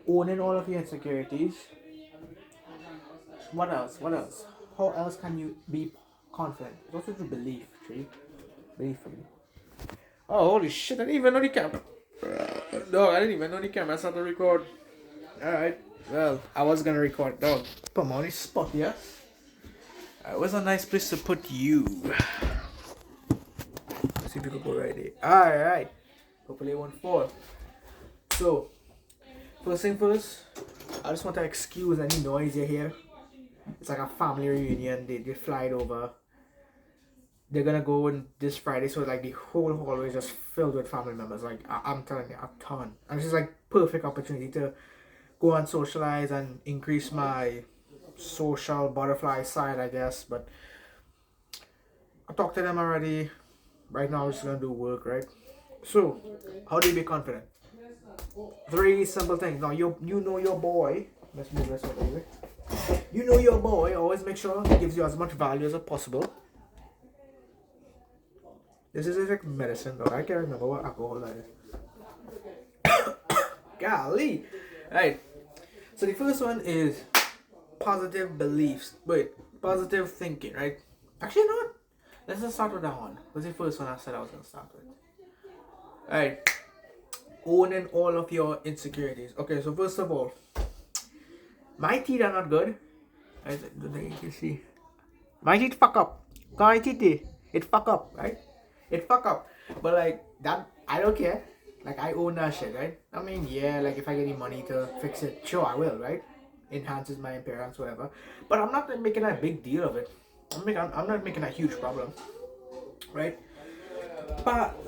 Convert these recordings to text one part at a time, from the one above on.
owning all of your insecurities. What else? What else? How else can you be confident? It's also through belief, Tree. Belief for me. Oh, holy shit, I didn't even know the camera. No, I didn't even know the camera started to record. Alright, well, I was gonna record. Dog, put me on the spot, yeah? It was a nice place to put you. Let's see if we can go right there. Alright. Hopefully it won't fall. So, first thing first, I just want to excuse any noise you hear. It's like a family reunion. They flied over. They're gonna go in this Friday, so like the whole hallway is just filled with family members. Like I'm telling you, a ton. And it's just like perfect opportunity to go and socialize and increase my social butterfly side, I guess. But I talked to them already. Right now, we're just gonna do work, right? So, how do you be confident? Three simple things. Now, you know your boy. Let's move this over here. You know your boy. Always make sure he gives you as much value as possible. This is like medicine, though. I can't remember what alcohol that is. Golly. Right. So the first one is positive beliefs. Wait, positive thinking, right? Actually, not. Let's just start with that one. What's the first one I said I was gonna start with? Alright. Owning all of your insecurities. Okay, so first of all, my teeth are not good. You see, my teeth fuck up. My teeth, it fuck up, right? It fuck up. But like that, I don't care. Like I own that shit, right? I mean, yeah, like if I get the money to fix it, sure I will, right? Enhances my appearance, whatever. But I'm not making a big deal of it. I'm not making a huge problem, right?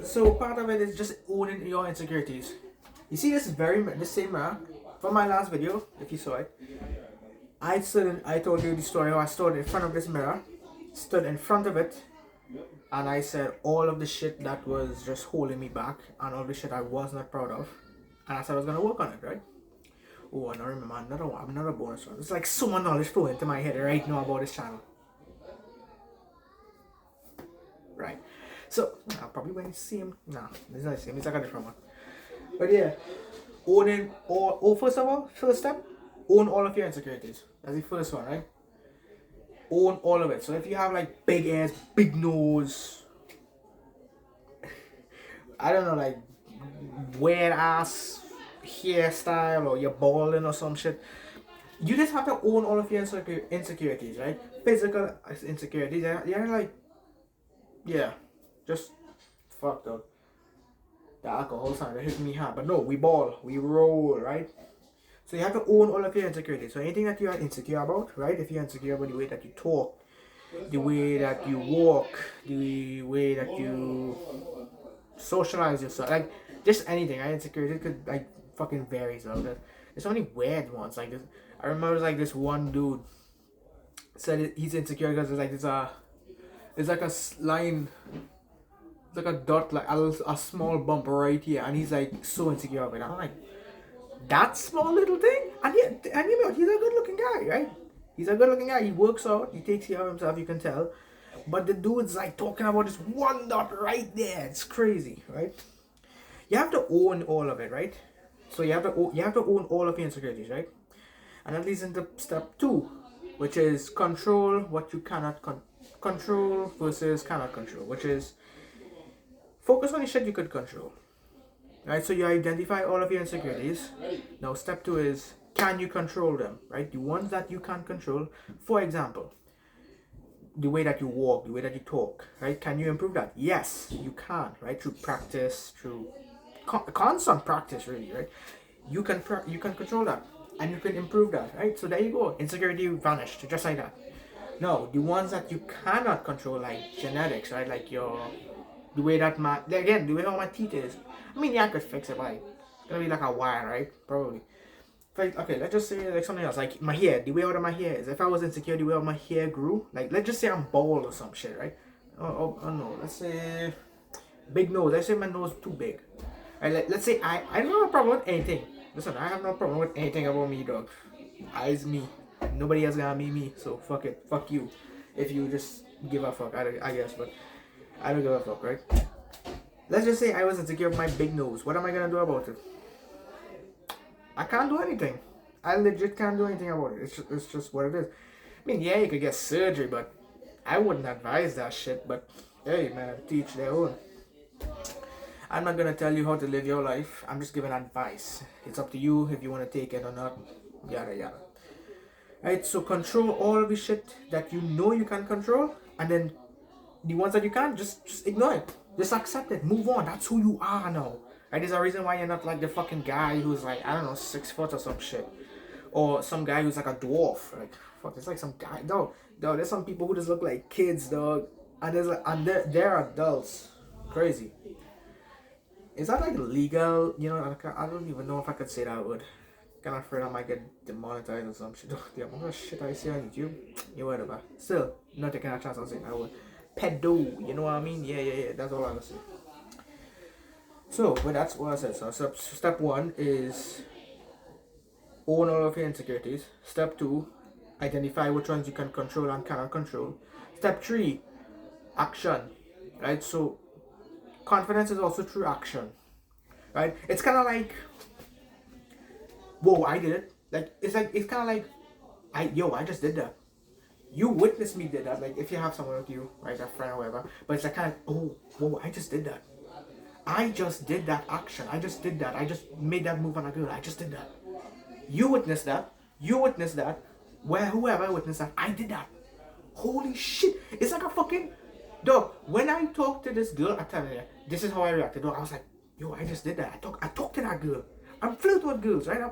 So part of it is just owning your insecurities. You see this same mirror from my last video, if you saw it. I told you the story how I stood in front of this mirror, stood in front of it, and I said all of the shit that was just holding me back and all the shit I was not proud of, and I said I was gonna work on it, right? Oh, I don't remember another bonus one. It's like so much knowledge flowing into my head right now about this channel. Right. So I'll probably when you see him. Nah, it's not the same, it's like a different one. But yeah. Owning all first of all, first step, own all of your insecurities. That's the first one, right? Own all of it. So if you have like big ass, big nose, I don't know, like weird ass hairstyle or you're balding or some shit, you just have to own all of your insecurities, right? Physical insecurities, they're like, yeah, just fucked up. The alcohol started hitting me hard. But no, we ball, we roll, right? So you have to own all of your insecurities. So anything that you are insecure about, right? If you're insecure about the way that you talk, the way that you walk, the way that you socialize yourself, like just anything, right? Insecurity could like fucking varies though. There's so many weird ones. Like this, I remember like this one dude said he's insecure because it's like a line, it's like a dot, like a small bump right here, and he's like so insecure of it. I'm like, that small little thing, and you know he's a good looking guy, right? He's a good looking guy. He works out. He takes care of himself. You can tell. But the dude's like talking about this one dot right there. It's crazy, right? You have to own all of it, right? So you have to own all of your insecurities, right? And that leads into step 2, which is control what you cannot control versus cannot control, which is focus on the shit you could control. Right, so you identify all of your insecurities. Now step 2 is, can you control them, right? The ones that you can't control, for example, the way that you walk, the way that you talk, right? Can you improve that? Yes, you can, right? Through practice, through constant practice, really, right? You can control that, and you can improve that, right? So there you go. Insecurity vanished, just like that. No, the ones that you cannot control, like genetics, right? Like the way that the way how my teeth is. I mean, yeah, I could fix it, but like, it's gonna be like a wire, right? Probably. Like, okay, let's just say like something else, like my hair, the way out of my hair is. If I was insecure, the way out my hair grew, like let's just say I'm bald or some shit, right? Oh no, let's say big nose. Let's say my nose too big. Right, let's say I don't have a problem with anything. Listen, I have no problem with anything about me, dog. I's me. Nobody else gonna be me. So fuck it, fuck you. If you just give a fuck, I guess, but I don't give a fuck, right? Let's just say I was insecure with my big nose. What am I gonna do about it? I can't do anything. I legit can't do anything about it. It's just what it is. I mean, yeah, you could get surgery, but I wouldn't advise that shit. But hey, man, teach their own. I'm not gonna tell you how to live your life. I'm just giving advice. It's up to you if you want to take it or not. Yada yada. Right? So control all of the shit that you know you can control, and then the ones that you can't, just ignore it. Just accept it. Move on. That's who you are now. Right? There's a reason why you're not like the fucking guy who's like, I don't know, 6 foot or some shit. Or some guy who's like a dwarf. Like, fuck, it's like some guy. Dog, there's some people who just look like kids, dog. And there's like, and they're adults. Crazy. Is that like legal? You know, I don't even know if I could say that word. Kind of afraid I might get demonetized or some shit. The amount of shit I see on YouTube, you whatever. Still, not taking a chance on saying that word. Pedo, you know what I mean? Yeah. That's all I'm gonna say. So, but that's what I said. So, step one is own all of your insecurities. Step two, identify which ones you can control and cannot control. Step three, action. Right? So, confidence is also through action. Right? It's kind of like, whoa, I did it. It's kind of like, I just did that. You witnessed me did that. Like if you have someone with you, right, a friend or whatever. But it's like kind of, oh, whoa, I just did that. I just did that action. I just did that. I just made that move on a girl. I just did that. You witnessed that. You witnessed that. Whoever witnessed that, I did that. Holy shit. It's like a fucking dog. When I talked to this girl, I'm telling you, this is how I reacted. Dog, I was like, yo, I just did that. I talked to that girl. I'm flirting with girls, right?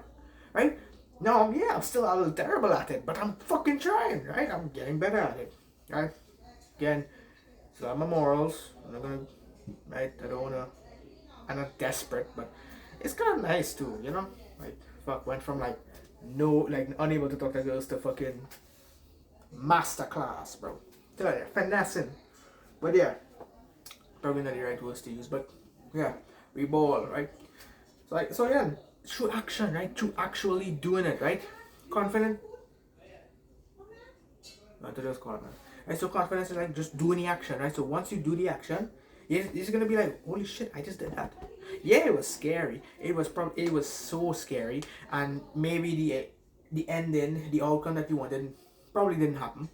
Right? No, yeah, I'm still a little terrible at it, but I'm fucking trying, right? I'm getting better at it, right? Again, so I'm my morals. I'm not gonna, right? I don't wanna. I'm not desperate, but it's kind of nice too, you know? Like, fuck, went from like unable to talk to girls to fucking masterclass, bro. Tell you, finessing. But yeah, probably not the right words to use, but yeah, we ball, right? So yeah, through action, right? Through actually doing it, right? Confident. Not to just call man. Right? So confidence is like just doing the action, right? So once you do the action, it's gonna be like, holy shit, I just did that. Yeah, it was scary. It was so scary, and maybe the ending, the outcome that you wanted, probably didn't happen.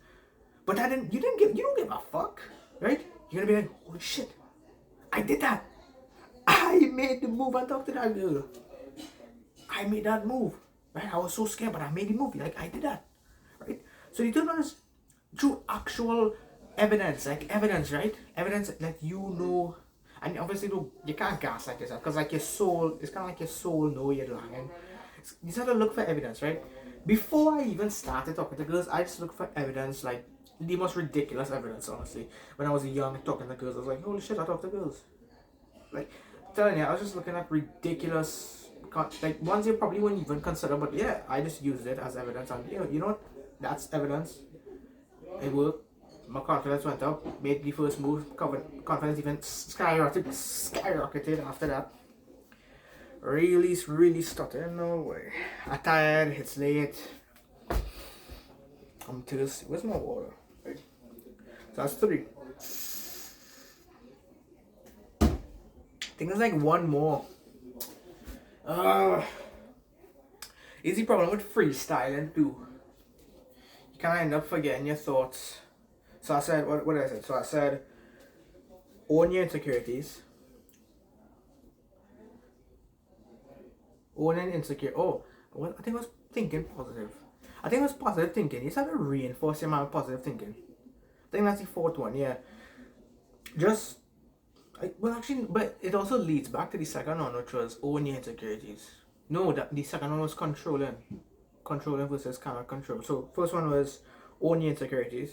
But you don't give a fuck, right? You're gonna be like, holy shit, I did that. I made the move and talked to that girl. I made that move, right? I was so scared, but I made the move. Like I did that, right? So the third one is through actual evidence, right? Evidence like you know, and obviously you can't gaslight yourself because like your soul, it's kind of like your soul know you're lying. You just have to look for evidence, right? Before I even started talking to girls, I just looked for evidence, like the most ridiculous evidence, honestly. When I was young talking to girls, I was like, holy shit, I talk to girls. Like, I'm telling you, I was just looking at ridiculous, like ones you probably wouldn't even consider, but yeah, I just used it as evidence, and you know what? That's evidence. It worked. My confidence went up. Made the first move. Confidence even skyrocketed after that. Really stuttering. No way. I'm tired. It's late. I'm thirsty. Where's my water? Right. So that's 3. I think there's like one more. Easy problem with freestyling too. You kind of end up forgetting your thoughts. So I said, what did I say? So I said, own your insecurities. Own an insecure. Oh, well, I think I was thinking positive. I think it was positive thinking. You just have to reinforce your mind positive thinking. I think that's the 4th one, yeah. Just, well actually, but it also leads back to the second one, which was own your insecurities. No, the second one was controlling. Controlling versus cannot control. So first one was own your insecurities,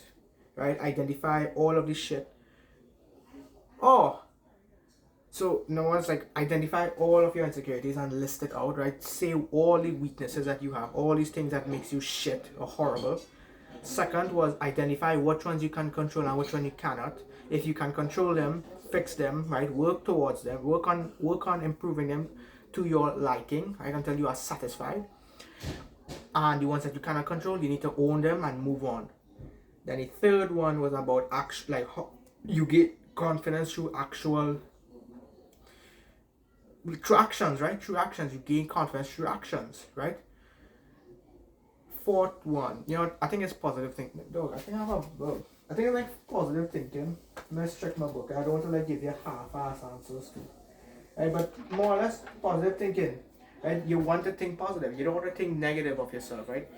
right? Identify all of this shit. Oh, so no one's like identify all of your insecurities and list it out, right? Say all the weaknesses that you have, all these things that makes you shit or horrible. Second was identify which ones you can control and which one you cannot. If you can control them, fix them, right? Work towards them. Work on improving them to your liking, right? Until you are satisfied. And the ones that you cannot control, you need to own them and move on. Then the third one was about like how you get confidence through actual through actions, right? Through actions, you gain confidence through actions, right? Fourth one, I think it's positive thinking. Dog, I think I have a book. I think it's like positive thinking. Let's check my book. I don't want to like give you half-ass answers too. Right, but more or less positive thinking. Right? You want to think positive. You don't want to think negative of yourself, right?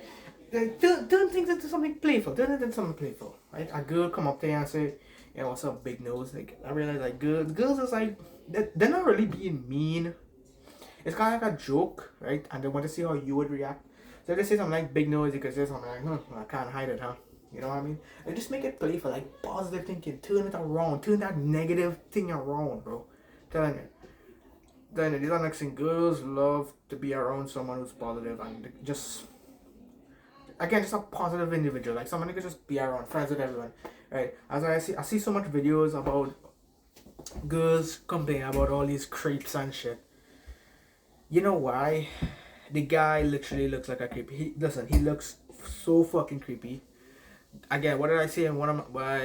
Turn things into something playful. Turn it into something playful. Right? A girl come up there and say, what's up, big nose? Like I realize like girls is like they're not really being mean. It's kind of like a joke, right? And they want to see how you would react. So if they say something like big nose, you could say something like, I can't hide it, huh? You know what I mean? And just make it playful, like positive thinking. Turn it around. Turn that negative thing around, bro. Telling you. Then these are next thing. Girls love to be around someone who's positive and just again just a positive individual. Like someone who can just be around, friends with everyone. Right. As I see so much videos about girls complaining about all these creeps and shit. You know why? The guy literally looks like a creep. He looks so fucking creepy. Again, what did I say in one of my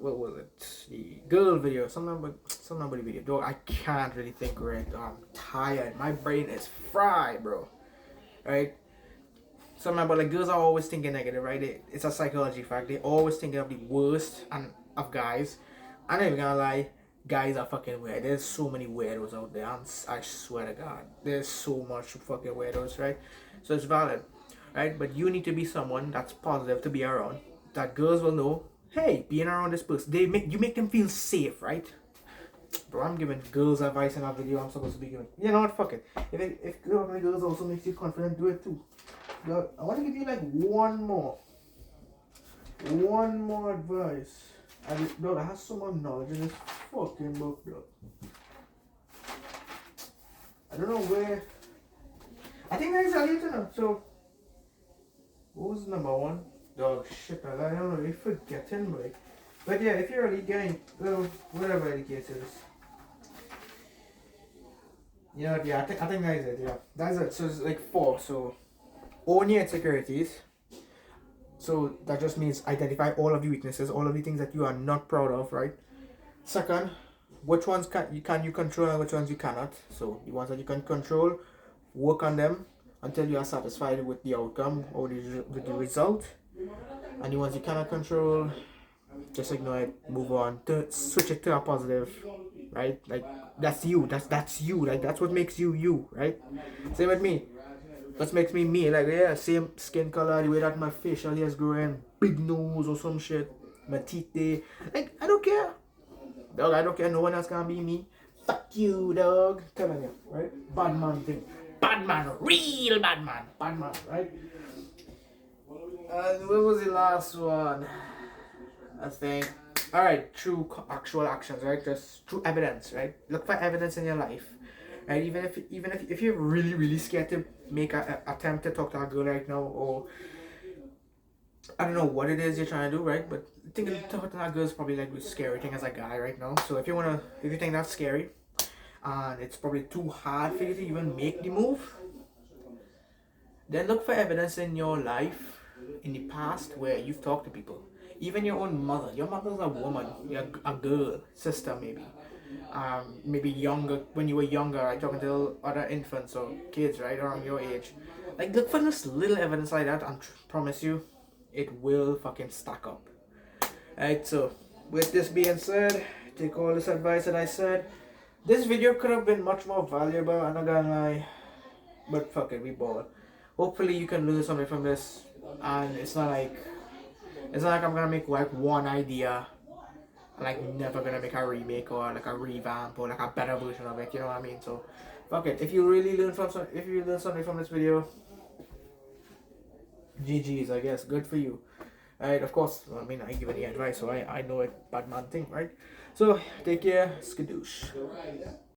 what was it? The girl video, some nobody video. Dog, I can't really think right. I'm tired. My brain is fried, bro. Right? Something about like girls are always thinking negative, right? It's a psychology fact. They always thinking of the worst and of guys. I'm not even gonna lie. Guys are fucking weird. There's so many weirdos out there. I swear to God, there's so much fucking weirdos, right? So it's valid, right? But you need to be someone that's positive to be around. That girls will know, hey, being around this person, you make them feel safe, right? Bro, I'm giving girls advice in that video. I'm supposed to be giving. You know what? Fuck it. If girls also makes you confident, do it too. But I want to give you like one more advice. Bro, I have so much knowledge in this fucking book, bro. I don't know where. I think that is a little enough. So, what was number one? Dog, shit, I don't know. You're forgetting, boy. But yeah, if you're really getting, well, whatever the case is. Yeah, I think that is it, yeah. That's it. So it's like 4. So, own your insecurities. So that just means identify all of your weaknesses, all of the things that you are not proud of, right? Second, which ones can you control and which ones you cannot. So the ones that you can control, work on them until you are satisfied with the outcome or with the result. And the ones you cannot control, just ignore it, move on, switch it to a positive, right? Like that's you, that's you, like that's what makes you you, right? Same with me. What makes me me, like yeah, same skin color, the way that my facial hair is growing, big nose or some shit, my teeth there. Like I don't care. Dog, I don't care, no one else can be me. Fuck you, dog. Telling you, right? Bad man thing. Bad man, real bad man. Bad man, right? And what was the last one? I think. Alright, through actual actions, right? Just through evidence, right? Look for evidence in your life. And even if you're really scared to make an attempt to talk to a girl right now, or I don't know what it is you're trying to do, right? But thinking talking to that girl is probably like the scary thing as a guy right now. So if you think that's scary, and it's probably too hard for you to even make the move, then look for evidence in your life in the past where you've talked to people. Even your own mother. Your mother's a woman, you're a girl, sister maybe. Maybe younger, when you were younger, right, talking to other infants or kids, right, around your age. Like, look for this little evidence like that and promise you, it will fucking stack up. Right, so, with this being said, take all this advice that I said. This video could have been much more valuable, I'm not gonna lie. But fuck it, we ball. Hopefully you can learn something from this, and it's not like I'm gonna make like one idea like never gonna make a remake or like a revamp or like a better version of it, you know what I mean? So fuck it. If you learn something from this video, GG's, I guess. Good for you. Right, of course, I mean I give any advice, so I know it bad man thing, right? So take care, skadoosh.